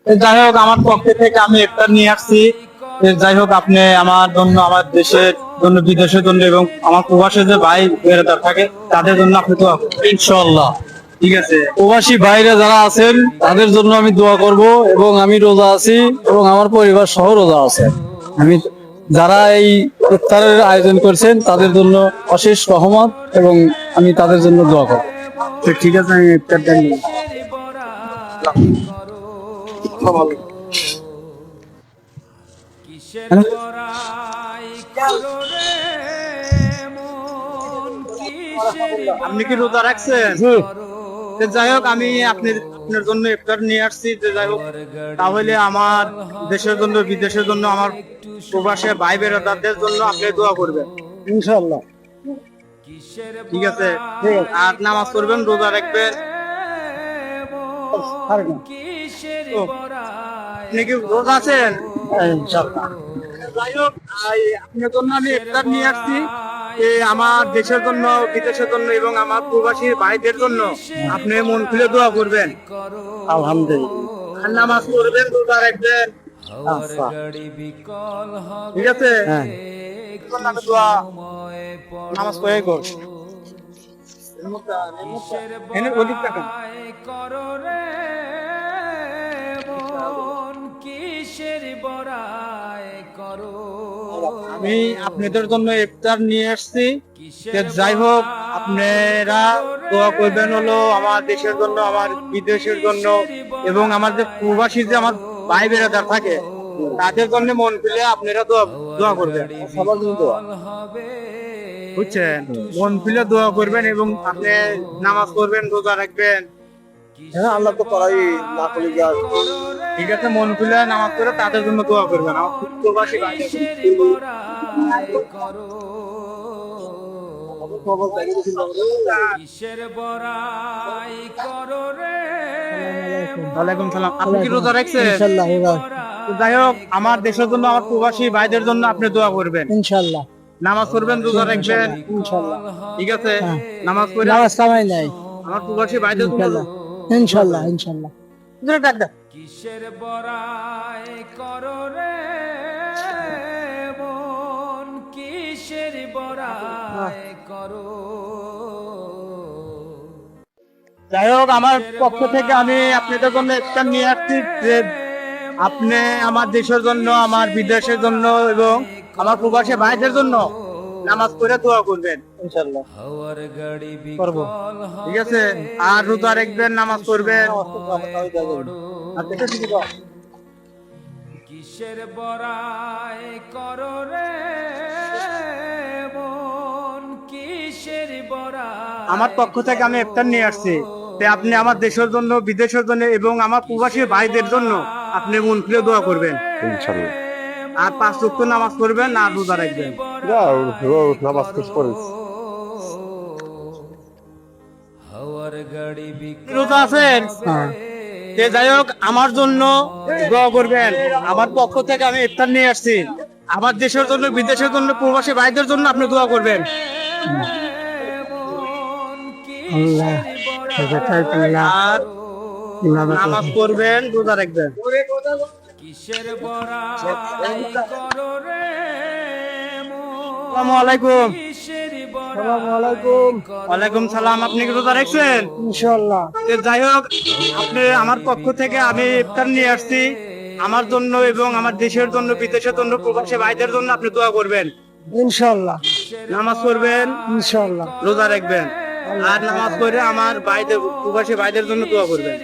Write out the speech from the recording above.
যাই হোক, আমার পক্ষ থেকে আমি ইফতার নিয়ে আসছি। যাই হোক, আপনি আমার জন্য, আমার দেশের জন্য, বিদেশের জন্য এবং আমার প্রবাসী যে ভাই বেড়াদার থাকে তাদের জন্য আপনি দোয়া করবেন। ইনশাআল্লাহ। ঠিক আছে। প্রবাসী ভাইরা যারা আছেন তাদের জন্য আমি দোয়া করব, এবং আমি রোজা আছি এবং আমার পরিবার সহ রোজা আছে। আমি যারা এই ইফতারের আয়োজন করছেন তাদের জন্য অশেষ রহমত, এবং আমি তাদের জন্য দোয়া করব। তো ঠিক আছে, আমি ইফতারটা নিই। কিসের বড়াই করো রে মন, কিসের আপনি কি রোজা রাখছেন? তো যাই হোক, আমি আপনার জন্য ইফতার নিয়ে আসছি। যে যাই হোক, তাহলে আমার দেশের জন্য, বিদেশের জন্য, আমার প্রবাসী ভাই বেড়াদারদের জন্য আপনি দোয়া করবেন। ইনশাআল্লাহ। কিসের ঠিক আছে। আর নামাজ পড়বেন, রোজা রাখবেন। কিসের ও, বড়াই আপনি কি রোজা আছেন? ইনশাআল্লাহ। যাই হোক, আপনার জন্য আমি ইফতার নিয়ে আসছি। আমার দেশের জন্য, বিদেশের জন্য এবং আমার প্রবাসী ভাইদের জন্য আপনি মন খুলে দোয়া করবেন। আলহামদুলিল্লাহ। আর নামাজ পড়বেন, রোজা রাখবেন। হওয়ার গাড়ি বিকল হবে, ঠিক আছে। হ্যাঁ। আমি দোয়া সময় নামাজ পড়ে কর। কিসের এনে অধিক টাকা। বড়াই করো রে মন, কিসের বড়াই করো। আমি আপনাদের জন্য ইফতার নিয়ে আসছি। কিসের যাই হোক, আপনারা দোয়া করবেন হলো আমার দেশের জন্য, আমার বিদেশের জন্য এবং আমার যে প্রবাসী যে আমার ভাই বেড়াদার থাকে তাদের জন্য মন খুলে আপনারা দোয়া করবেন। সবার জন্য দোয়া, বুঝছেন? মন খুলে দোয়া করবেন এবং আপনি নামাজ পড়বেন, রোজা রাখবেন। হ্যাঁ, আল্লাহ তো করাই না করলে কি আর। ঠিক আছে, মন খুলে নামাজ পড়ে তাদের জন্য দোয়া করবেন। আমার প্রবাসী ভাইদের জন্য। কিসের বড়াই করো, কিসের বড়াই করো রে। ওয়ালাইকুম সালাম। আপনি কি রোজা রাখছেন? ইনশাআল্লাহ। তো যাই হোক, আমার দেশের জন্য, আমার প্রবাসী ভাইদের জন্য আপনি দোয়া করবেন। ইনশাআল্লাহ। নামাজ পড়বেন, রোজা রাখবেন। ইনশাআল্লাহ। ঠিক আছে। নামাজ পড়ে নামাজ কামাই নাই। আমার প্রবাসী ভাইদের জন্য ইনশাআল্লাহ। ইনশাআল্লাহ। ডাক দাও। কিসের বড়াই করো রে মন, কিসের বড়াই করো। যাই হোক, আমার পক্ষ থেকে আমি আপনাদের জন্য ইফতার নিয়ে আসছি। যে আপনি আমার দেশের জন্য, আমার বিদেশের জন্য এবং আমার প্রবাসী ভাইদের জন্য নামাজ পড়ে দোয়া করবেন। ইনশাআল্লাহ হওয়ার গাড়ি করব। বিকল ঠিক আছে। আর রোজা রাখবেন, নামাজ পড়বেন। কিসের বড়াই করো রে মন, কিসের বড়াই। আমার পক্ষ থেকে আমি ইফতার নিয়ে আসছি। তাই আপনি আমার দেশের জন্য, বিদেশের জন্য এবং আমার প্রবাসী ভাইদের জন্য আপনি মন খুলে দোয়া করবেন। ইনশাআল্লাহ। আর 5 ওয়াক্ত নামাজ পড়বেন আর রোজা রাখবেন। নামাজ শেষ করে হওয়ার গাড়ি বিকল রোজা আছেন? তে যাই হোক, আমার জন্য দোয়া করবেন। আমার পক্ষ থেকে আমি ইফতার নিয়ে আসছি। আমার দেশের জন্য, বিদেশের জন্য, প্রবাসী ভাইদের জন্য আপনি দোয়া করবেন। আর নামাজ পড়বেন, রোজা রাখবেন। কিসের বড়াই করো রে মন, আসসালামু আলাইকুম। কিসের ওয়ালাইকুম সালাম। আপনি কি রোজা রাখছেন? ইনশাআল্লাহ। তো যাই হোক, আপনি আমার পক্ষ থেকে আমি ইফতার নিয়ে আসছি। আমার জন্য এবং আমার দেশের জন্য, বিদেশের জন্য, প্রবাসী ভাইদের জন্য আপনি দোয়া করবেন। ইনশাআল্লাহ। নামাজ পড়বেন, ইনশাআল্লাহ। রোজা রাখবেন। আর নামাজ পড়ে আমার ভাইদের, প্রবাসী ভাইদের জন্য দোয়া করবেন।